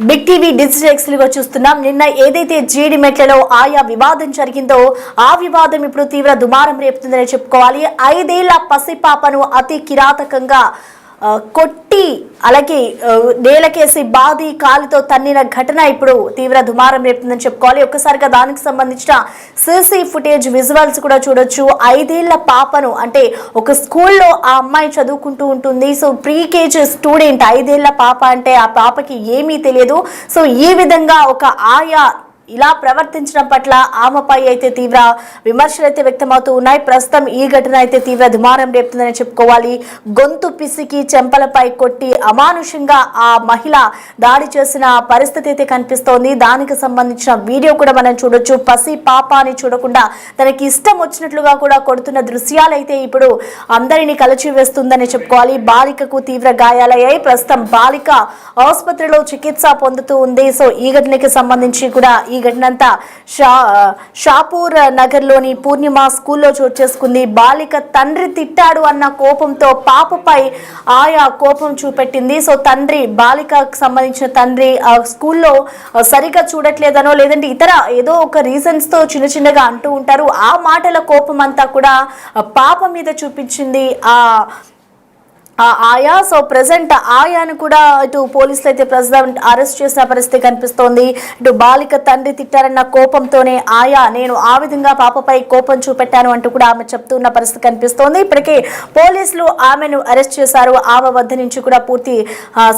Big TV digital ఎక్స్లుగా చూస్తున్నాం. నిన్న ఏదైతే జీడి మెట్లలో ఆయా వివాదం జరిగిందో ఆ వివాదం ఇప్పుడు తీవ్ర దుమారం రేపుతుందని చెప్పుకోవాలి. 5 ఏళ్ల పసిపాపను అతి కిరాతకంగా కొట్టి అలాగే నేలకేసి బాది కాలితో తన్నిన ఘటన ఇప్పుడు తీవ్ర దుమారం రేపుతుందని చెప్పుకోవాలి. ఒక్కసారిగా దానికి సంబంధించిన సీసీ ఫుటేజ్ విజువల్స్ కూడా చూడొచ్చు. 5 ఏళ్ల పాపను అంటే ఒక స్కూల్లో ఆ అమ్మాయి చదువుకుంటూ ఉంటుంది. సో ప్రీ కేజీ స్టూడెంట్ 5 ఏళ్ల పాప అంటే ఆ పాపకి ఏమీ తెలియదు. సో ఈ విధంగా ఒక ఆయా ఇలా ప్రవర్తించడం పట్ల ఆమెపై అయితే తీవ్ర విమర్శలు అయితే వ్యక్తమవుతూ ఉన్నాయి. ప్రస్తుతం ఈ ఘటన అయితే తీవ్ర దుమారం రేపుతుందని చెప్పుకోవాలి. గొంతు పిసికి చెంపలపై కొట్టి అమానుషంగా ఆ మహిళ దాడి చేసిన పరిస్థితి అయితే కనిపిస్తోంది. దానికి సంబంధించిన వీడియో కూడా మనం చూడొచ్చు. పసి పాప అని చూడకుండా తనకి ఇష్టం వచ్చినట్లుగా కూడా కొడుతున్న దృశ్యాలు అయితే ఇప్పుడు అందరినీ కలచివేస్తుందని చెప్పుకోవాలి. బాలికకు తీవ్ర గాయాలయ్యాయి. ప్రస్తుతం బాలిక ఆసుపత్రిలో చికిత్స పొందుతూ ఉంది. సో ఈ ఘటనకి సంబంధించి కూడా ఈ ఘటనంతా షాపూర్ నగర్ లోని పూర్ణిమ స్కూల్లో చోటు చేసుకుంది. బాలిక తండ్రి తిట్టాడు అన్న కోపంతో పాపపై ఆయా కోపం చూపెట్టింది. సో తండ్రి బాలికకు సంబంధించిన తండ్రి స్కూల్లో సరిగా చూడట్లేదనో లేదంటే ఇతర ఏదో ఒక రీజన్స్ తో చిన్నగా అంటూ ఉంటారు. ఆ మాటల కోపం అంతా కూడా పాప మీద చూపించింది ఆయా. సో ప్రెసెంట్ ఆయాను కూడా ఇటు పోలీసులు అయితే ప్రెసిడెంట్ అరెస్ట్ చేసిన పరిస్థితి కనిపిస్తోంది. ఇటు బాలిక తండ్రి తిట్టారన్న కోపంతోనే ఆయా నేను ఆ విధంగా పాపపై కోపం చూపెట్టాను అంటూ కూడా ఆమె చెప్తున్న పరిస్థితి కనిపిస్తోంది. ఇప్పటికే పోలీసులు ఆమెను అరెస్ట్ చేశారు. ఆమె వద్ద నుంచి కూడా పూర్తి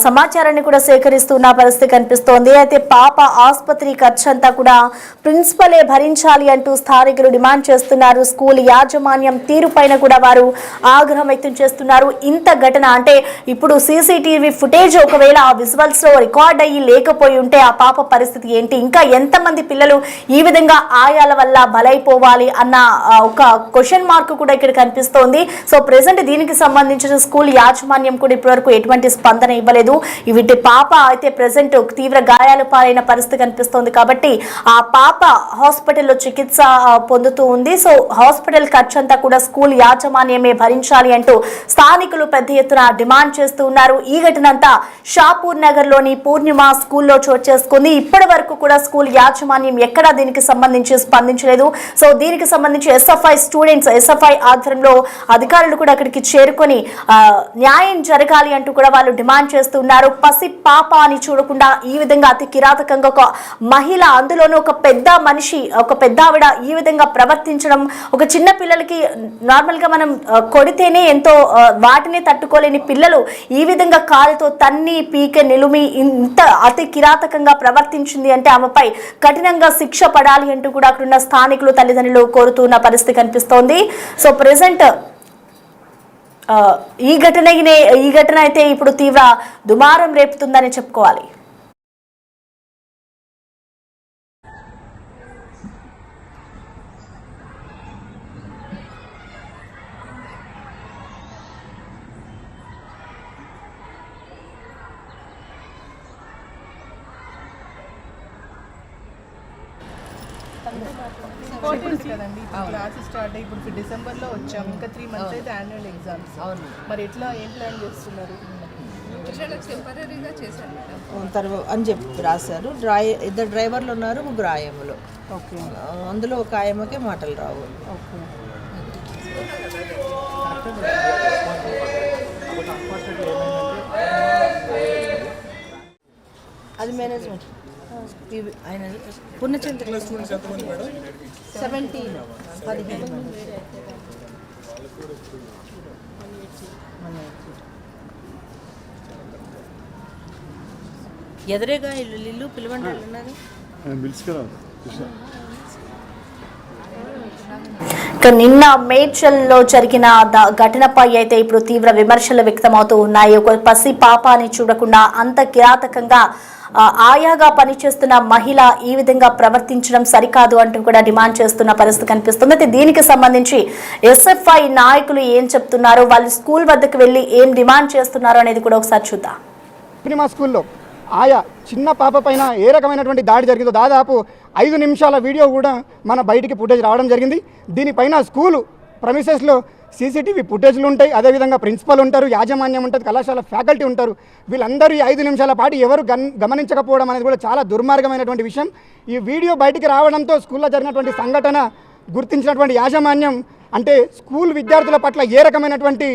సమాచారాన్ని కూడా సేకరిస్తున్న పరిస్థితి కనిపిస్తోంది. అయితే పాప ఆసుపత్రి ఖర్చు అంతా కూడా ప్రిన్సిపలే భరించాలి అంటూ స్థానికులు డిమాండ్ చేస్తున్నారు. స్కూల్ యాజమాన్యం తీరు పైన కూడా వారు ఆగ్రహం వ్యక్తం చేస్తున్నారు. ఇంత ఘటన అంటే ఇప్పుడు సీసీటీవీ ఫుటేజ్ ఒకవేళ ఆ విజువల్స్ లో రికార్డ్ అయ్యి లేకపోయి ఉంటే ఆ పాప పరిస్థితి ఏంటి, ఇంకా ఎంతమంది పిల్లలు ఈ విధంగా ఆయాల వల్ల బలైపోవాలి అన్న ఒక క్వశ్చన్ మార్క్ కూడా ఇక్కడ కనిపిస్తోంది. సో ప్రెసెంట్ దీనికి సంబంధించిన స్కూల్ యాజమాన్యం కూడా ఇప్పటివరకు ఎటువంటి స్పందన ఇవ్వలేదు. వీటి పాప అయితే ప్రెసెంట్ తీవ్ర గాయాలు పాలైన పరిస్థితి కనిపిస్తోంది. కాబట్టి ఆ పాప హాస్పిటల్లో చికిత్స పొందుతూ ఉంది. సో హాస్పిటల్ ఖర్చు అంతా కూడా స్కూల్ యాజమాన్యమే భరించాలి అంటూ స్థానికులు పెద్ద ఎత్తున డిమాండ్ చేస్తూ ఉన్నారు. ఈ ఘటన అంతా షాపూర్ నగర్ లోని పూర్ణిమ స్కూల్లో చోటు చేసుకుంది. ఇప్పటి వరకు కూడా స్కూల్ యాజమాన్యం ఎక్కడా దీనికి సంబంధించి స్పందించలేదు. సో దీనికి సంబంధించి ఎస్ఎఫ్ఐ ఆధ్వర్యంలో అధికారులు కూడా అక్కడికి చేరుకొని న్యాయం జరగాలి అంటూ కూడా వాళ్ళు డిమాండ్ చేస్తున్నారు. పసి పాప అని చూడకుండా ఈ విధంగా అతి కిరాతకంగా ఒక మహిళ, అందులోనూ ఒక పెద్ద మనిషి, ఒక పెద్ద ఆవిడ ఈ విధంగా ప్రవర్తించడం, ఒక చిన్న పిల్లలకి నార్మల్ గా మనం కొడితేనే ఎంతో వాటిని తట్టుకోలేని పిల్లలు ఈ విధంగా కాలుతో తన్ని పీక నిలుమి ఇంత అతి కిరాతకంగా ప్రవర్తించింది అంటే ఆమెపై కఠినంగా శిక్ష పడాలి అంటూ కూడా అక్కడున్న స్థానికులు తల్లిదండ్రులు కోరుతున్న పరిస్థితి కనిపిస్తోంది. సో ప్రెసెంట్ ఈ ఘటన అయితే ఇప్పుడు తీవ్ర దుమారం రేపుతుందని చెప్పుకోవాలి. ఇంపార్టెంట్ కదండి. క్లాసెస్ స్టార్ట్ అయ్యి ఇప్పుడు డిసెంబర్లో వచ్చాం. ఇంకా 3 months అయితే యాన్యువల్ ఎగ్జామ్స్. మరి ఎట్లా ఏం ప్లాన్ చేస్తున్నారు? టెంపరీగా చేశారు అని చెప్పి రాశారు. 2 డ్రైవర్లు ఉన్నారు, 3 ఆయమ్మలు. ఓకే, అందులో ఒక ఆయమ్మకే మాటలు రావు. ఓకే. అది మేనేజ్మెంట్ ఆయన పుణ్యచంద్ర 17 ఎదురేగా ఇల్లు పిలవండి ఉన్నారు. నిన్న మేడ్చల్లో జరిగిన ఘటనపై అయితే ఇప్పుడు తీవ్ర విమర్శలు వ్యక్తమవుతూ ఉన్నాయి. ఒక పసి పాప అని చూడకుండా అంత కిరాతకంగా ఆయాగా పనిచేస్తున్న మహిళ ఈ విధంగా ప్రవర్తించడం సరికాదు అంటూ కూడా డిమాండ్ చేస్తున్న పరిస్థితి కనిపిస్తుంది. అయితే దీనికి సంబంధించి ఎస్ఎఫ్ఐ నాయకులు ఏం చెప్తున్నారు, వాళ్ళు స్కూల్ వద్దకు వెళ్ళి ఏం డిమాండ్ చేస్తున్నారు అనేది కూడా ఒకసారి చూద్దాం. మా స్కూల్లో ఆయా చిన్న పాప పైన ఏ రకమైనటువంటి దాడి జరిగిందో దాదాపు 5 నిమిషాల వీడియో కూడా మన బయటికి ఫుటేజ్ రావడం జరిగింది. దీనిపైన స్కూలు ప్రమిసెస్లో సీసీటీవీ ఫుటేజ్లు ఉంటాయి, అదేవిధంగా ప్రిన్సిపల్ ఉంటారు, యాజమాన్యం ఉంటుంది, కళాశాల ఫ్యాకల్టీ ఉంటారు. వీళ్ళందరూ ఈ 5 నిమిషాల పాటు ఎవరు గమనించకపోవడం అనేది కూడా చాలా దుర్మార్గమైనటువంటి విషయం. ఈ వీడియో బయటికి రావడంతో స్కూల్లో జరిగినటువంటి సంఘటన గుర్తించినటువంటి యాజమాన్యం అంటే స్కూల్ విద్యార్థుల పట్ల ఏ రకమైనటువంటి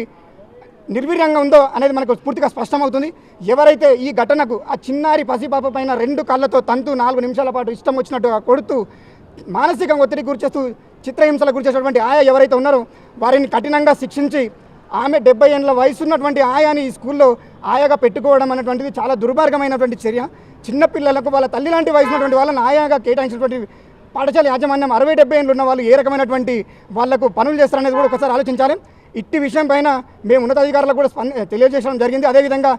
నిర్వీర్యంగా ఉందో అనేది మనకు పూర్తిగా స్పష్టమవుతుంది. ఎవరైతే ఈ ఘటనకు ఆ చిన్నారి పసిపాప పైన 2 కాళ్ళతో తంతు 4 నిమిషాల పాటు ఇష్టం వచ్చినట్టుగా కొడుతూ మానసికంగా ఒత్తిడి గురిచేస్తూ చిత్రహింసలకు గురిచేసినటువంటి ఆయా ఎవరైతే ఉన్నారో వారిని కఠినంగా శిక్షించి ఆమె 70 ఏళ్ళ వయసు ఉన్నటువంటి ఆయాని ఈ స్కూల్లో ఆయాగా పెట్టుకోవడం అనేటువంటిది చాలా దుర్మార్గమైనటువంటి చర్య. చిన్నపిల్లలకు వాళ్ళ తల్లి లాంటి వయసు ఉన్నటువంటి వాళ్ళని ఆయాగా కేటాయించినటువంటి పాఠశాల యాజమాన్యం 60-70 ఏళ్ళు ఉన్న వాళ్ళు ఏ రకమైనటువంటి వాళ్లకు పనులు చేస్తారనేది కూడా ఒకసారి ఆలోచించాలి. ఇట్టి విషయం పైన మేము ఉన్నతాధికారులకు కూడా తెలియజేయడం జరిగింది. అదేవిధంగా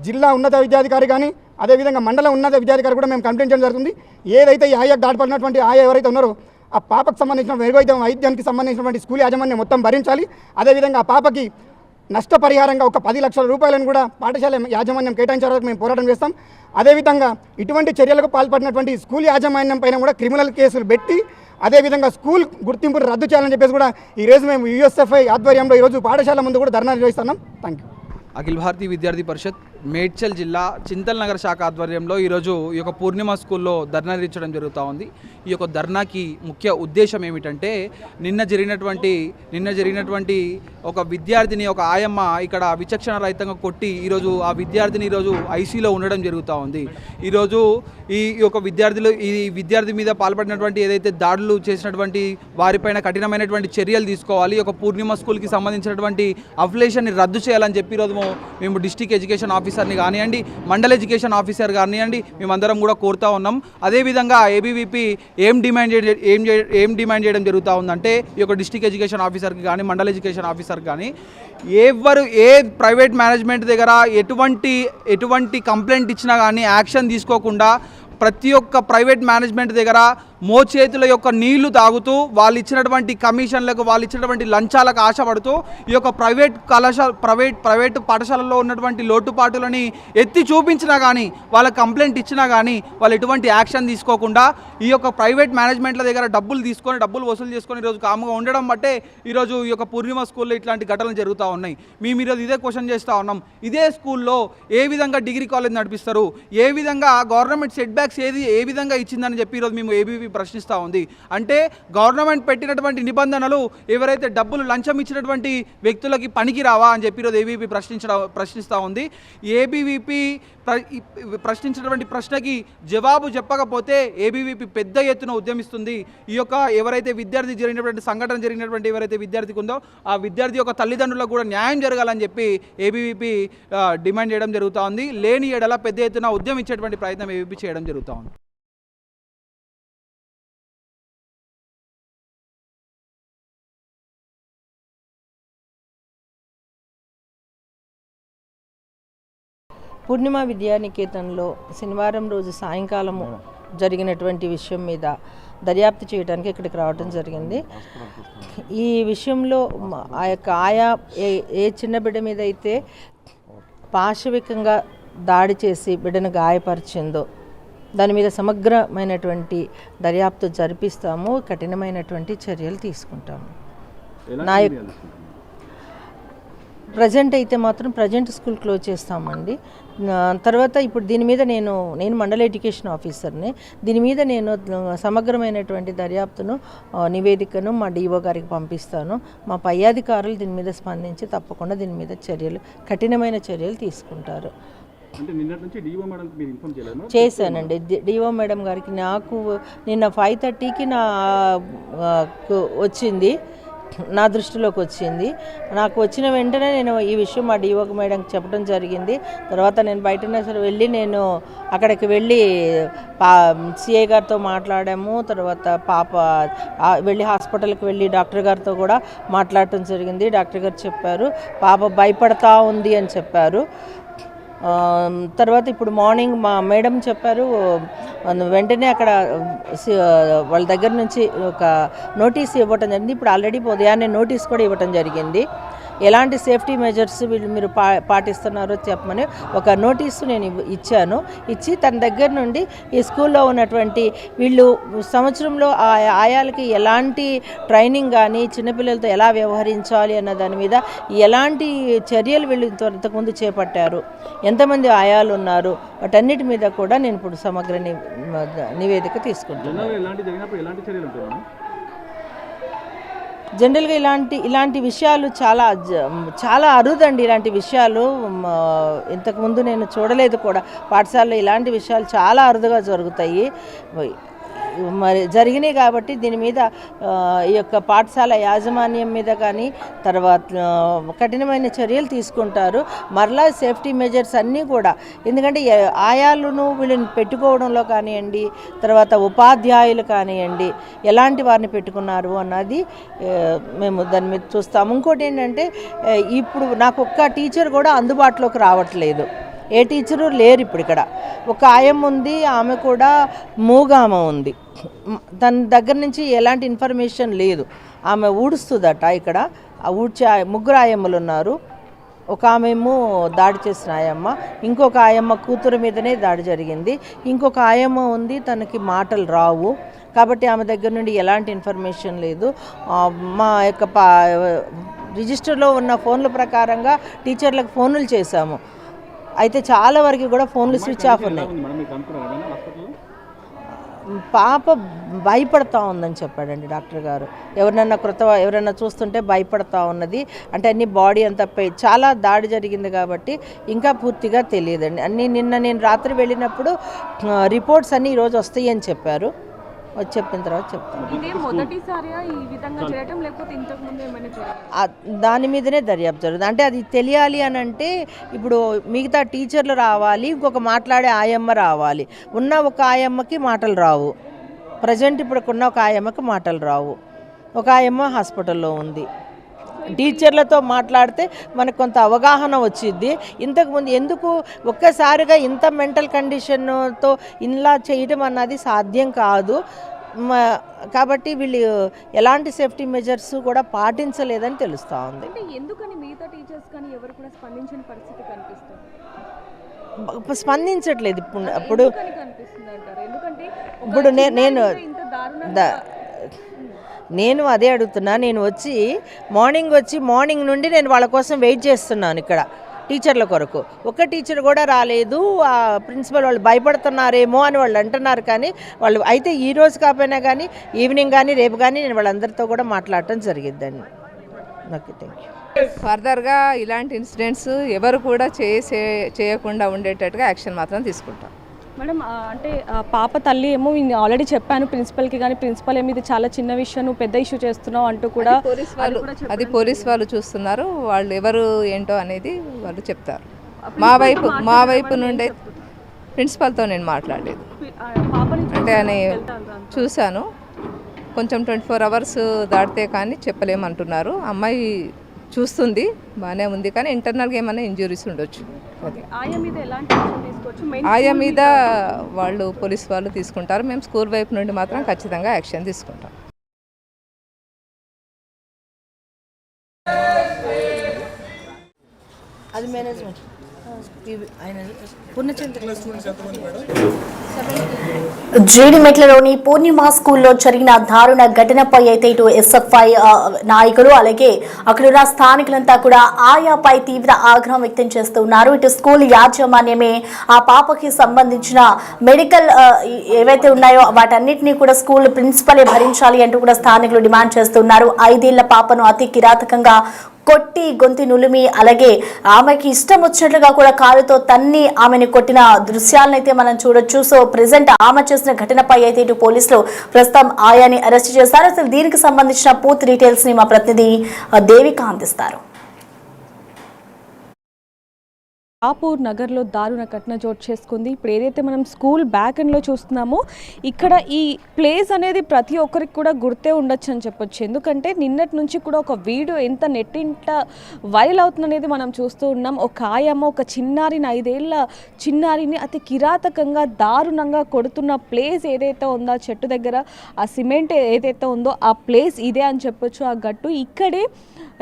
జిల్లా ఉన్నత విద్యాధికారి కానీ అదేవిధంగా మండల ఉన్నత విద్యాధికారి కూడా మేము కంప్లైంట్ చేయడం జరుగుతుంది. ఏదైతే ఈ ఆయాకు దాడిపడినటువంటి ఆయా ఎవరైతే ఉన్నారో ఆ పాపకు సంబంధించిన వైద్యానికి సంబంధించినటువంటి స్కూల్ యాజమాన్యం మొత్తం భరించాలి. అదేవిధంగా ఆ పాపకి నష్టపరిహారంగా ఒక 10 లక్షల రూపాయలను కూడా పాఠశాల యాజమాన్యం కేటాయించే వరకు మేము పోరాటం చేస్తాం. అదేవిధంగా ఇటువంటి చర్యలకు పాల్పడినటువంటి స్కూల్ యాజమాన్యం పైన కూడా క్రిమినల్ కేసులు పెట్టి అదేవిధంగా స్కూల్ గుర్తింపును రద్దు చేయాలని చెప్పేసి కూడా ఈరోజు మేము యూఎస్ఎఫ్ఐ ఆధ్వర్యంలో ఈరోజు పాఠశాల ముందు కూడా ధర్నా నిర్వహిస్తున్నాం. Thank you. అఖిల భారతీయ విద్యార్థి పరిషత్ మేడ్చల్ జిల్లా చింతల్ నగర్ శాఖ ఆధ్వర్యంలో ఈరోజు ఈ యొక్క పూర్ణిమ స్కూల్లో ధర్నా నిర్వహించడం జరుగుతూ ఉంది. ఈ యొక్క ధర్నాకి ముఖ్య ఉద్దేశం ఏమిటంటే నిన్న జరిగినటువంటి ఒక విద్యార్థిని ఒక ఆయమ్మ ఇక్కడ విచక్షణ రహితంగా కొట్టి ఈరోజు ఆ విద్యార్థిని ఈరోజు ఐసీలో ఉండడం జరుగుతూ ఉంది. ఈరోజు ఈ యొక్క విద్యార్థి మీద పాల్పడినటువంటి ఏదైతే దాడులు చేసినటువంటి వారిపైన కఠినమైనటువంటి చర్యలు తీసుకోవాలి. ఈ యొక్క పూర్ణిమ స్కూల్కి సంబంధించినటువంటి అఫిలియేషన్ని రద్దు చేయాలని చెప్పి ఈరోజు మేము డిస్ట్రిక్ట్ ఎడ్యుకేషన్ ఆఫీసర్ని కానివ్వండి, మండల ఎడ్యుకేషన్ ఆఫీసర్ కానివ్వండి, మేమందరం కూడా కోరుతూ ఉన్నాం. అదేవిధంగా ఏబీవీపీ ఏం డిమాండ్ చేయడం జరుగుతూ ఉందంటే ఈ యొక్క డిస్ట్రిక్ట్ ఎడ్యుకేషన్ ఆఫీసర్కి కానీ మండల ఎడ్యుకేషన్ ఆఫీసర్కి కానీ ఏ ప్రైవేట్ మేనేజ్మెంట్ దగ్గర ఎటువంటి కంప్లైంట్ ఇచ్చినా కానీ యాక్షన్ తీసుకోకుండా ప్రతి ఒక్క ప్రైవేట్ మేనేజ్మెంట్ దగ్గర మోచేతుల యొక్క నీళ్లు తాగుతూ వాళ్ళు ఇచ్చినటువంటి కమిషన్లకు వాళ్ళు ఇచ్చినటువంటి లంచాలకు ఆశపడుతూ ఈ యొక్క ప్రైవేట్ పాఠశాలల్లో ఉన్నటువంటి లోటుపాటులని ఎత్తి చూపించినా కానీ వాళ్ళ కంప్లైంట్ ఇచ్చినా కానీ వాళ్ళు ఎటువంటి యాక్షన్ తీసుకోకుండా ఈ యొక్క ప్రైవేట్ మేనేజ్మెంట్ల దగ్గర డబ్బులు వసూలు చేసుకొని ఈరోజు కాముగా ఉండడం బట్టే ఈరోజు ఈ యొక్క పూర్ణిమ స్కూల్లో ఇట్లాంటి ఘటనలు జరుగుతూ ఉన్నాయి. మేము ఈరోజు ఇదే క్వశ్చన్ చేస్తూ ఉన్నాం. ఇదే స్కూల్లో ఏ విధంగా డిగ్రీ కాలేజ్ నడిపిస్తారు, ఏ విధంగా గవర్నమెంట్ సెట్ బ్యాక్స్ ఏ విధంగా ఇచ్చిందని చెప్పి ఈరోజు మేము ఏబీవీ ప్రశ్నిస్తూ ఉంది. అంటే గవర్నమెంట్ పెట్టినటువంటి నిబంధనలు ఎవరైతే డబ్బులు లంచం ఇచ్చినటువంటి వ్యక్తులకి పనికి రావా అని చెప్పి ఈరోజు ఏబీవీ ప్రశ్నిస్తూ ఉంది. ఏబీవీపీ ప్రశ్నించినటువంటి ప్రశ్నకి జవాబు చెప్పకపోతే ఏబీవీపీ పెద్ద ఎత్తున ఉద్యమిస్తుంది. ఈ యొక్క ఎవరైతే సంఘటన జరిగినటువంటి ఎవరైతే విద్యార్థికి ఉందో ఆ విద్యార్థి యొక్క తల్లిదండ్రులకు కూడా న్యాయం జరగాలని చెప్పి ఏబీవీపీ డిమాండ్ చేయడం జరుగుతూ ఉంది. లేని ఎడల పెద్ద ఎత్తున ఉద్యమించేటువంటి ప్రయత్నం ఏబీవీపీ చేయడం జరుగుతూ ఉంది. పూర్ణిమ విద్యానికేతన్లో శనివారం రోజు సాయంకాలము జరిగినటువంటి విషయం మీద దర్యాప్తు చేయడానికి ఇక్కడికి రావడం జరిగింది. ఈ విషయంలో ఆ యొక్క ఆయా ఏ చిన్న బిడ్డ మీద అయితే పాశవికంగా దాడి చేసి బిడ్డను గాయపరిచిందో దాని మీద సమగ్రమైనటువంటి దర్యాప్తు జరిపిస్తాము, కఠినమైనటువంటి చర్యలు తీసుకుంటాము. ప్రజెంట్ అయితే మాత్రం ప్రజెంట్ స్కూల్ క్లోజ్ చేస్తామండి. తర్వాత ఇప్పుడు దీని మీద నేను మండల ఎడ్యుకేషన్ ఆఫీసర్ని. దీని మీద నేను సమగ్రమైనటువంటి దర్యాప్తును నివేదికను మా డిఓ గారికి పంపిస్తాను. మా పై అధికారులు దీని మీద స్పందించి తప్పకుండా దీని మీద కఠినమైన చర్యలు తీసుకుంటారు. చేశానండి డిఓ మేడం గారికి. నాకు నిన్న 5:30కి వచ్చింది, నా దృష్టిలోకి వచ్చింది. నాకు వచ్చిన వెంటనే నేను ఈ విషయం మా డిఓ మేడంకి చెప్పడం జరిగింది. తర్వాత నేను బయటనే వెళ్ళి నేను అక్కడికి వెళ్ళి సిఐ గారితో మాట్లాడాము. తర్వాత పాప వెళ్ళి హాస్పిటల్కి వెళ్ళి డాక్టర్ గారితో కూడా మాట్లాడటం జరిగింది. డాక్టర్ గారు చెప్పారు పాప భయపడతా ఉంది అని చెప్పారు. తర్వాత ఇప్పుడు మార్నింగ్ మా మేడం చెప్పారు వెంటనే అక్కడ వాళ్ళ దగ్గర నుంచి ఒక నోటీస్ ఇవ్వటం జరిగింది. ఇప్పుడు ఆల్రెడీ ఉదయాన్నే నోటీస్ కూడా ఇవ్వటం జరిగింది. ఎలాంటి సేఫ్టీ మెజర్స్ వీళ్ళు మీరు పాటిస్తున్నారో చెప్పమని ఒక నోటీసు నేను ఇచ్చాను. ఇచ్చి తన దగ్గర నుండి ఈ స్కూల్లో ఉన్నటువంటి వీళ్ళు సంవత్సరంలో ఆయాలకి ఎలాంటి ట్రైనింగ్ కానీ చిన్నపిల్లలతో ఎలా వ్యవహరించాలి అన్న దాని మీద ఎలాంటి చర్యలు వీళ్ళు ఇంతకుముందు చేపట్టారు, ఎంతమంది ఆయాలు ఉన్నారు, వాటన్నిటి మీద కూడా నేను ఇప్పుడు సమగ్ర నివేదిక తీసుకుంటున్నాను. జనరల్గా ఇలాంటి విషయాలు చాలా అరుదండి. ఇలాంటి విషయాలు ఇంతకుముందు నేను చూడలేదు కూడా. పాఠశాలలో ఇలాంటి విషయాలు చాలా అరుదుగా జరుగుతాయి. మరి జరిగినాయి కాబట్టి దీని మీద ఈ యొక్క పాఠశాల యాజమాన్యం మీద కానీ తర్వాత కఠినమైన చర్యలు తీసుకుంటారు. మరలా సేఫ్టీ మెజర్స్ అన్నీ కూడా, ఎందుకంటే ఆయాలను వీళ్ళని పెట్టుకోవడంలో కానివ్వండి, తర్వాత ఉపాధ్యాయులు కానివ్వండి, ఎలాంటి వారిని పెట్టుకున్నారు అన్నది మేము దాని మీద చూస్తాము. ఇంకోటి ఏంటంటే ఇప్పుడు నాకు ఒక్క టీచర్ కూడా అందుబాటులోకి రావట్లేదు. ఏ టీచరు లేరు ఇప్పుడు ఇక్కడ. ఒక ఆయమ్మ ఉంది, ఆమె కూడా మూగామ ఉంది. తన దగ్గర నుంచి ఎలాంటి ఇన్ఫర్మేషన్ లేదు. ఆమె ఊడుస్తుందట ఇక్కడ. ఊడ్చే ముగ్గురు ఆయమ్మలు ఉన్నారు. ఒక ఆమెమో దాడి చేసిన ఆయమ్మ, ఇంకొక ఆయమ్మ కూతురు మీదనే దాడి జరిగింది, ఇంకొక ఆయమ్మ ఉంది తనకి మాటలు రావు కాబట్టి ఆమె దగ్గర నుండి ఎలాంటి ఇన్ఫర్మేషన్ లేదు. మా యొక్క రిజిస్టర్లో ఉన్న ఫోన్ల ప్రకారంగా టీచర్లకు ఫోన్లు చేశాము. అయితే చాలా వరకు కూడా ఫోన్లు స్విచ్ ఆఫ్ ఉన్నాయి. పాప భయపడతా ఉందని చెప్పాడండి డాక్టర్ గారు. ఎవరన్నా చూస్తుంటే భయపడతా ఉన్నది. అంటే అన్ని బాడీ అంతా చాలా దాడి జరిగింది కాబట్టి ఇంకా పూర్తిగా తెలియదండి. నిన్న నేను రాత్రి వెళ్ళినప్పుడు రిపోర్ట్స్ అన్నీ ఈరోజు వస్తాయి అని చెప్పారు. చెప్పిన తర్వాత చెప్తాను. దాని మీదనే దర్యాప్తు జరుగుతుంది. అంటే అది తెలియాలి అని అంటే ఇప్పుడు మిగతా టీచర్లు రావాలి, ఇంకొక మాట్లాడే ఆయమ్మ రావాలి. ఉన్న ఒక ఆయమ్మకి మాటలు రావు. ప్రజెంట్ ఇప్పుడున్న ఒక ఆయమ్మకి మాటలు రావు. ఒక ఆయమ్మ హాస్పిటల్లో ఉంది. టీచర్లతో మాట్లాడితే మనకు కొంత అవగాహన వచ్చింది. ఇంతకుముందు ఎందుకు ఒక్కసారిగా ఇంత మెంటల్ కండిషన్తో ఇలా చేయడం అన్నది సాధ్యం కాదు. కాబట్టి వీళ్ళు ఎలాంటి సేఫ్టీ మెజర్స్ కూడా పాటించలేదని తెలుస్తూ ఉంది. ఎందుకని మిగతా టీచర్స్ కానీ ఎవరు కూడా స్పందించిన పరిస్థితి కనిపిస్తుంది? స్పందించట్లేదు ఇప్పుడు. ఇప్పుడు నేను అదే అడుగుతున్నా. నేను మార్నింగ్ నుండి నేను వాళ్ళ కోసం వెయిట్ చేస్తున్నాను ఇక్కడ టీచర్ల కొరకు. ఒక్క టీచర్ కూడా రాలేదు. ఆ ప్రిన్సిపల్ వాళ్ళు భయపడుతున్నారేమో అని వాళ్ళు అంటున్నారు. కానీ వాళ్ళు అయితే ఈ రోజు కాకపోయినా కానీ ఈవినింగ్ కానీ రేపు కానీ నేను వాళ్ళందరితో కూడా మాట్లాడటం జరిగిద్దండి. Okay, thank you. ఫర్దర్గా ఇలాంటి ఇన్సిడెంట్స్ ఎవరు కూడా చేయకుండా ఉండేటట్టుగా యాక్షన్ మాత్రం తీసుకుంటాం. మేడం, అంటే పాప తల్లి ఏమో ఆల్రెడీ చెప్పాను ప్రిన్సిపల్కి, కానీ ప్రిన్సిపల్ ఏమి ఇది చాలా చిన్న విషయం, నువ్వు పెద్ద ఇష్యూ చేస్తున్నావు అంటూ కూడా పోలీస్ వాళ్ళు చూస్తున్నారు. వాళ్ళు ఎవరు ఏంటో అనేది వాళ్ళు చెప్తారు. మా వైపు నుండి ప్రిన్సిపల్తో నేను మాట్లాడలేదు. అంటే అని చూశాను. కొంచెం 24 hours దాటితే కానీ చెప్పలేమంటున్నారు. అమ్మాయి చూస్తుంది, బాగానే ఉంది, కానీ ఇంటర్నల్గా ఏమైనా ఇంజురీస్ ఉండొచ్చు. ఆయా మీద పోలీస్ వాళ్ళు తీసుకుంటారు. మేము స్కూల్ వైపు నుండి మాత్రం ఖచ్చితంగా యాక్షన్ తీసుకుంటాం. అది మేనేజ్మెంట్ జీడిమెట్లలోని పూర్ణిమ స్కూల్లో జరిగిన దారుణ ఘటనపై అయితే ఇటు ఎస్ఎఫ్ఐ నాయకులు అలాగే అక్కడున్న స్థానికులంతా కూడా ఆయాపై తీవ్ర ఆగ్రహం వ్యక్తం చేస్తున్నారు. ఇటు స్కూల్ యాజమాన్యమే ఆ పాపకి సంబంధించిన మెడికల్ ఏవైతే ఉన్నాయో వాటన్నిటినీ కూడా స్కూల్ ప్రిన్సిపలే భరించాలి అంటూ కూడా స్థానికులు డిమాండ్ చేస్తున్నారు. 5 ఏళ్ల పాపను అతి కిరాతకంగా కొట్టి గొంతి నులిమి అలాగే ఆమెకి ఇష్టం వచ్చినట్లుగా కూడా కాలుతో తన్ని ఆమెను కొట్టిన దృశ్యాలనైతే మనం చూడొచ్చు. సో ప్రెసెంట్ ఆమె చేసిన ఘటనపై అయితే ఇటు పోలీసులు ప్రస్తుతం ఆయాని అరెస్ట్ చేశారు. అసలు దీనికి సంబంధించిన పూర్తి డీటెయిల్స్ ని మా ప్రతినిధి దేవిక అందిస్తారు. షాపూర్ నగర్లో దారుణ ఘటన చోటు చేసుకుంది. ఇప్పుడు ఏదైతే మనం స్కూల్ బ్యాక్ ఎండ్లో చూస్తున్నామో ఇక్కడ ఈ ప్లేస్ అనేది ప్రతి ఒక్కరికి కూడా గుర్తే ఉండొచ్చు అని చెప్పొచ్చు. ఎందుకంటే నిన్నటి నుంచి కూడా ఒక వీడియో ఎంత నెట్టింట వైరల్ అవుతుంది అనేది మనం చూస్తూ ఉన్నాం. ఒక ఆయమ్మ ఒక చిన్నారిని 5 ఏళ్ల చిన్నారిని అతి కిరాతకంగా దారుణంగా కొడుతున్న ప్లేస్ ఏదైతే ఉందో ఆ చెట్టు దగ్గర ఆ సిమెంట్ ఏదైతే ఉందో ఆ ప్లేస్ ఇదే అని చెప్పొచ్చు. ఆ గట్టు ఇక్కడే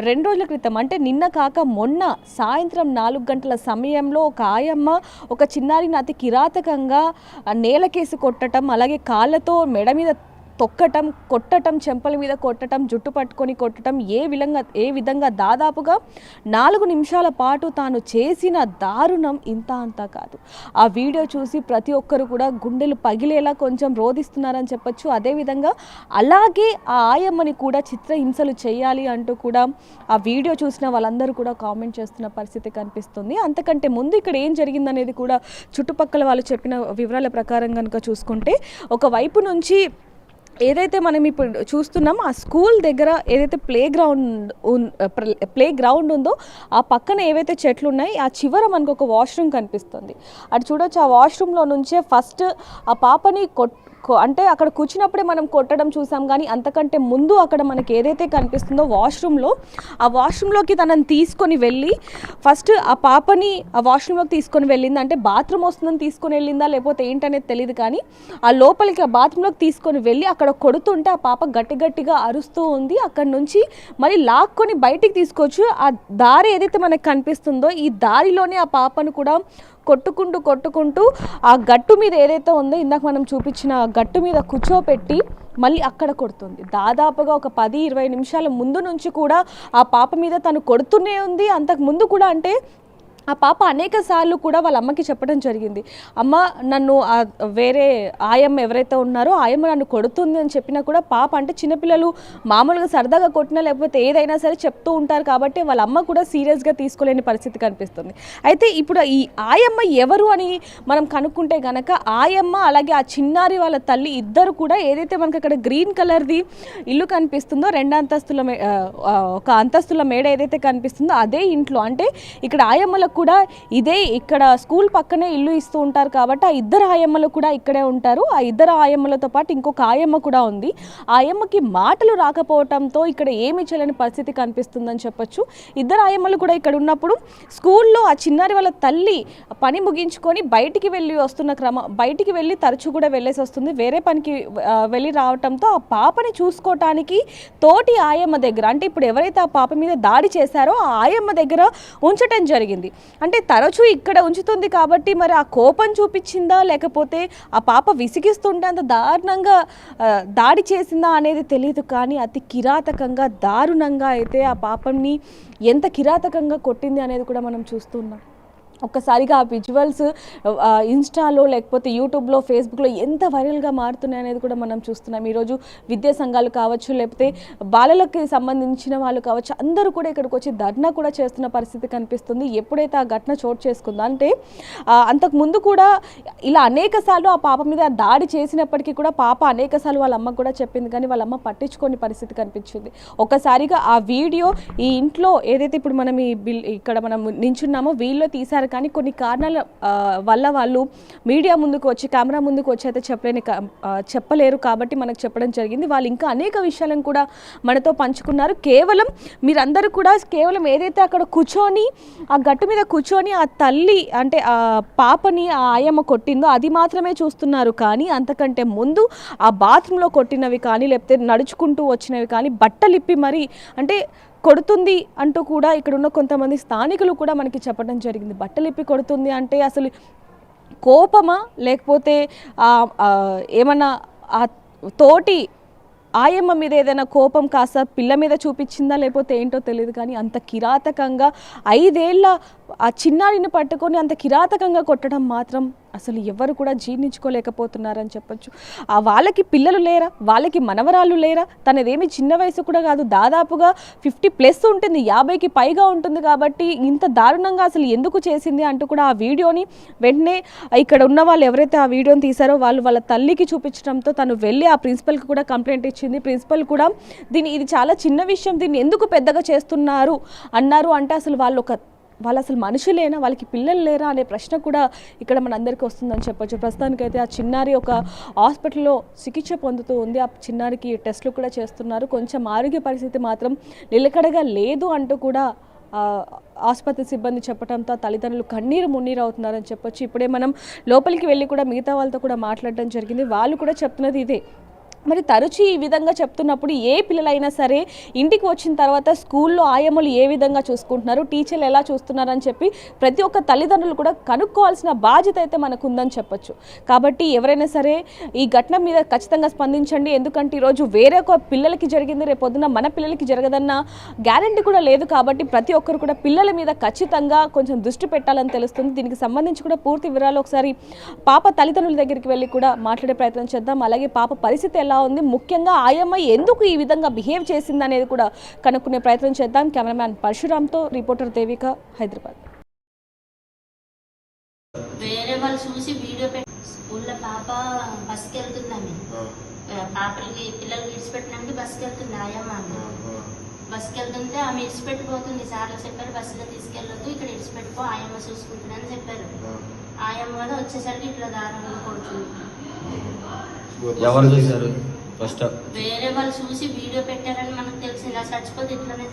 2 రోజుల క్రితం అంటే నిన్న కాక మొన్న సాయంత్రం 4 గంటల సమయంలో ఒక ఆయమ్మ ఒక చిన్నారిని అతి కిరాతకంగా నేలకేసి కొట్టడం, అలాగే కాళ్ళతో మెడ మీద తొక్కటం, కొట్టటం, చెంపల మీద కొట్టటం, జుట్టు పట్టుకొని కొట్టటం, ఏ విధంగా దాదాపుగా 4 నిమిషాల పాటు తాను చేసిన దారుణం ఇంత అంతా కాదు. ఆ వీడియో చూసి ప్రతి ఒక్కరు కూడా గుండెలు పగిలేలా కొంచెం రోధిస్తున్నారని చెప్పొచ్చు. అదేవిధంగా అలాగే ఆ ఆయమ్మని కూడా చిత్రహింసలు చేయాలి అంటూ కూడా ఆ వీడియో చూసిన వాళ్ళందరూ కూడా కామెంట్ చేస్తున్న పరిస్థితి కనిపిస్తుంది. అంతకంటే ముందు ఇక్కడ ఏం జరిగిందనేది కూడా చుట్టుపక్కల వాళ్ళు చెప్పిన వివరాల ప్రకారం కనుక చూసుకుంటే ఒకవైపు నుంచి ఏదైతే మనం ఇప్పుడు చూస్తున్నాం ఆ స్కూల్ దగ్గర ఏదైతే ప్లే గ్రౌండ్ ఉందో ఆ పక్కన ఏవైతే చెట్లు ఉన్నాయి ఆ చివర మనకు ఒక వాష్రూమ్ కనిపిస్తుంది. అటు చూడొచ్చు. ఆ వాష్రూమ్లో నుంచే ఫస్ట్ ఆ పాపని అంటే అక్కడ కూర్చున్నప్పుడే మనం కొట్టడం చూసాం, కానీ అంతకంటే ముందు అక్కడ మనకి ఏదైతే కనిపిస్తుందో వాష్రూమ్లో ఆ వాష్రూమ్లోకి తనని తీసుకొని వెళ్ళి ఫస్ట్ ఆ పాపని ఆ వాష్రూమ్లోకి తీసుకొని వెళ్ళింది. అంటే బాత్రూమ్ వస్తుందని తీసుకొని వెళ్ళిందా లేకపోతే ఏంటనేది తెలియదు, కానీ ఆ లోపలికి ఆ బాత్రూంలోకి తీసుకొని వెళ్ళి అక్కడ కొడుతుంటే ఆ పాప గట్టిగా అరుస్తూ ఉంది. అక్కడ నుంచి మళ్ళీ లాక్కొని బయటికి తీసుకోవచ్చు. ఆ దారి ఏదైతే మనకు కనిపిస్తుందో ఈ దారిలోనే ఆ పాపను కూడా కొట్టుకుంటూ ఆ గట్టు మీద ఏదైతే ఉందో ఇందాక మనం చూపించిన గట్టు మీద కూర్చోపెట్టి మళ్ళీ అక్కడ కొడుతుంది. దాదాపుగా ఒక 10-20 నిమిషాల ముందు నుంచి కూడా ఆ పాప మీద తను కొడుతూనే ఉంది. అంతకు ముందు కూడా అంటే ఆ పాప అనేక సార్లు కూడా వాళ్ళ అమ్మకి చెప్పడం జరిగింది, అమ్మ నన్ను వేరే ఆయమ్మ ఎవరైతే ఉన్నారో ఆయమ్మ నన్ను కొడుతుంది అని చెప్పినా కూడా పాప అంటే చిన్నపిల్లలు మామూలుగా సరదాగా కొట్టినా లేకపోతే ఏదైనా సరే చెప్తూ ఉంటారు కాబట్టి వాళ్ళ అమ్మ కూడా సీరియస్గా తీసుకోలేని పరిస్థితి కనిపిస్తుంది. అయితే ఇప్పుడు ఈ ఆయమ్మ ఎవరు అని మనం కనుక్కుంటే కనుక ఆయమ్మ అలాగే ఆ చిన్నారి వాళ్ళ తల్లి ఇద్దరు కూడా ఏదైతే మనకు అక్కడ గ్రీన్ కలర్ది ఇల్లు కనిపిస్తుందో 2 అంతస్తుల ఒక అంతస్తుల మేడ ఏదైతే కనిపిస్తుందో అదే ఇంట్లో అంటే ఇక్కడ ఆయమ్మలకు కూడా ఇదే ఇక్కడ స్కూల్ పక్కనే ఇల్లు ఇస్తూ ఉంటారు కాబట్టి ఆ ఇద్దరు ఆయమ్మలు కూడా ఇక్కడే ఉంటారు. ఆ ఇద్దరు ఆయమ్మలతో పాటు ఇంకొక ఆయమ్మ కూడా ఉంది. ఆ ఆయమ్మకి మాటలు రాకపోవడంతో ఇక్కడ ఏమి చేయలేని పరిస్థితి కనిపిస్తుందని చెప్పొచ్చు. ఇద్దరు ఆయమ్మలు కూడా ఇక్కడ ఉన్నప్పుడు స్కూల్లో ఆ చిన్నారి వాళ్ళ తల్లి పని ముగించుకొని బయటికి వెళ్ళి తరచూ కూడా వెళ్ళేసి వస్తుంది. వేరే పనికి వెళ్ళి రావడంతో ఆ పాపని చూసుకోవటానికి తోటి ఆయమ్మ దగ్గర అంటే ఇప్పుడు ఎవరైతే ఆ పాప మీద దాడి చేశారో ఆ ఆయమ్మ దగ్గర ఉంచటం జరిగింది. అంటే తరచూ ఇక్కడ ఉంచుతుంది కాబట్టి మరి ఆ కోపం చూపించిందా లేకపోతే ఆ పాప విసిగిస్తుంటే అంత దారుణంగా దాడి చేసిందా అనేది తెలియదు, కానీ అతి కిరాతకంగా దారుణంగా అయితే ఆ పాపని ఎంత కిరాతకంగా కొట్టింది అనేది కూడా మనం చూస్తున్నాం. ఒక్కసారిగా ఆ విజువల్స్ ఇన్స్టాలో లేకపోతే యూట్యూబ్లో ఫేస్బుక్లో ఎంత వైరల్గా మారుతున్నాయి అనేది కూడా మనం చూస్తున్నాం. ఈరోజు విద్యా సంఘాలు కావచ్చు లేకపోతే బాలలకి సంబంధించిన వాళ్ళు కావచ్చు అందరూ కూడా ఇక్కడికి వచ్చి ధర్నా కూడా చేస్తున్న పరిస్థితి కనిపిస్తుంది. ఎప్పుడైతే ఆ ఘటన చోటు చేసుకుందో అంటే అంతకుముందు కూడా ఇలా అనేక సార్లు ఆ పాప మీద దాడి చేసినప్పటికీ కూడా పాప అనేక సార్లు వాళ్ళ అమ్మకు కూడా చెప్పింది, కానీ వాళ్ళ అమ్మ పట్టించుకోని పరిస్థితి కనిపించింది. ఒక్కసారిగా ఆ వీడియో ఈ ఇంట్లో ఏదైతే ఇప్పుడు మనం ఇక్కడ మనం నించున్నామో వీళ్ళు తీశారు, కానీ కొన్ని కారణాల వల్ల వాళ్ళు మీడియా ముందుకు వచ్చి కెమెరా ముందుకు వచ్చి అయితే చెప్పలేరు కాబట్టి మనకు చెప్పడం జరిగింది. వాళ్ళు ఇంకా అనేక విషయాలను కూడా మనతో పంచుకున్నారు. కేవలం మీరందరూ కూడా కేవలం ఏదైతే అక్కడ కూర్చొని ఆ గట్టు మీద కూర్చొని ఆ తల్లి అంటే ఆ పాపని ఆ ఆయమ్మ కొట్టిందో అది మాత్రమే చూస్తున్నారు, కానీ అంతకంటే ముందు ఆ బాత్రూంలో కొట్టినవి కానీ లేకపోతే నడుచుకుంటూ వచ్చినవి కానీ బట్టలిప్పి మరి అంటే కొడుతుంది అంటూ కూడా ఇక్కడ ఉన్న కొంతమంది స్థానికులు కూడా మనకి చెప్పడం జరిగింది. బట్టలిప్పి కొడుతుంది అంటే అసలు కోపమా లేకపోతే ఏమన్నా ఆ తోటి ఆయమ్మ మీద ఏదైనా కోపం కాస్త పిల్ల మీద చూపించిందా లేకపోతే ఏంటో తెలియదు, కానీ అంత కిరాతకంగా 5 ఏళ్ల ఆ చిన్నారిని పట్టుకొని అంత కిరాతకంగా కొట్టడం మాత్రం అసలు ఎవరు కూడా జీర్ణించుకోలేకపోతున్నారని చెప్పొచ్చు. వాళ్ళకి పిల్లలు లేరా, వాళ్ళకి మనవరాళ్ళు లేరా, తనదేమి చిన్న వయసు కూడా కాదు, దాదాపుగా 50+ ఉంటుంది, 50కి పైగా ఉంటుంది. కాబట్టి ఇంత దారుణంగా అసలు ఎందుకు చేసింది అంటూ కూడా ఆ వీడియోని వెంటనే ఇక్కడ ఉన్న వాళ్ళు ఎవరైతే ఆ వీడియోని తీశారో వాళ్ళ తల్లికి చూపించడంతో తను వెళ్ళి ఆ ప్రిన్సిపల్కి కూడా కంప్లైంట్ ఇచ్చింది. ప్రిన్సిపల్ కూడా ఇది చాలా చిన్న విషయం, దీన్ని ఎందుకు పెద్దగా చేస్తున్నారు అన్నారు. అంటే అసలు వాళ్ళు ఒక వాళ్ళు అసలు మనుషులేనా, వాళ్ళకి పిల్లలు లేరా అనే ప్రశ్న కూడా ఇక్కడ మనందరికీ వస్తుందని చెప్పొచ్చు. ప్రస్తుతానికైతే ఆ చిన్నారి ఒక హాస్పిటల్లో చికిత్స పొందుతూ ఉంది. ఆ చిన్నారికి టెస్టులు కూడా చేస్తున్నారు. కొంచెం ఆరోగ్య పరిస్థితి మాత్రం నిలకడగా లేదు అంటూ కూడా ఆసుపత్రి సిబ్బంది చెప్పడంతో తల్లిదండ్రులు కన్నీరు మున్నీరు అవుతున్నారని చెప్పొచ్చు. ఇప్పుడే మనం లోపలికి వెళ్ళి కూడా మిగతా వాళ్ళతో కూడా మాట్లాడడం జరిగింది. వాళ్ళు కూడా చెప్తున్నది ఇదే. మరి తరచూ ఈ విధంగా చెప్తున్నప్పుడు ఏ పిల్లలైనా సరే ఇంటికి వచ్చిన తర్వాత స్కూల్లో ఆయమ్మలు ఏ విధంగా చూసుకుంటున్నారు, టీచర్లు ఎలా చూస్తున్నారని చెప్పి ప్రతి ఒక్క తల్లిదండ్రులు కూడా కనుక్కోవాల్సిన బాధ్యత అయితే మనకు ఉందని చెప్పొచ్చు. కాబట్టి ఎవరైనా సరే ఈ ఘటన మీద ఖచ్చితంగా స్పందించండి. ఎందుకంటే ఈరోజు వేరే ఒక పిల్లలకి జరిగింది, రేపు పొద్దున మన పిల్లలకి జరగదన్న గ్యారంటీ కూడా లేదు. కాబట్టి ప్రతి ఒక్కరు కూడా పిల్లల మీద ఖచ్చితంగా కొంచెం దృష్టి పెట్టాలని తెలుస్తుంది. దీనికి సంబంధించి కూడా పూర్తి వివరాలు ఒకసారి పాప తల్లిదండ్రుల దగ్గరికి వెళ్ళి కూడా మాట్లాడే ప్రయత్నం చేద్దాం. అలాగే పాప పరిస్థితి ఎలా ఉంది, ముఖ్యంగా ఆయమ్మ ఎందుకు ఈ విధంగా బిహేవ్ చేసింది అనేది కూడా కనుక్కునే ప్రయత్నం చేద్దాం. కెమెరామ్యాన్ పరశురామ్తో రిపోర్టర్ దేవిక, హైదరాబాద్. వేరే వాళ్ళు చూసి వీడియో పెట్టి స్కూల్లో పాప బస్కి వెళ్తుందని పాపలకి పిల్లలకి ఇడిచిపెట్టడానికి బస్కి వెళ్తుంది ఆయమ్మ. బస్కి వెళ్తుంటే ఆమె ఇడిచిపెట్టిపోతుంది. సార్లు చెప్పారు బస్సులో తీసుకెళ్ళొద్దు, ఇక్కడ ఇడిచిపెట్టిపో ఆయమ్మ చూసుకుంటుందని చెప్పారు. ఆయమ్మ కూడా వచ్చేసరికి ఇట్లా దారుణంగా కొడుతుంది. ఎవరు చూశారు? ఫస్ట్ వేరే వాళ్ళు చూసి వీడియో పెట్టారని మనకు తెలిసింది. ఆ చచ్చిపోతే ఇట్లనే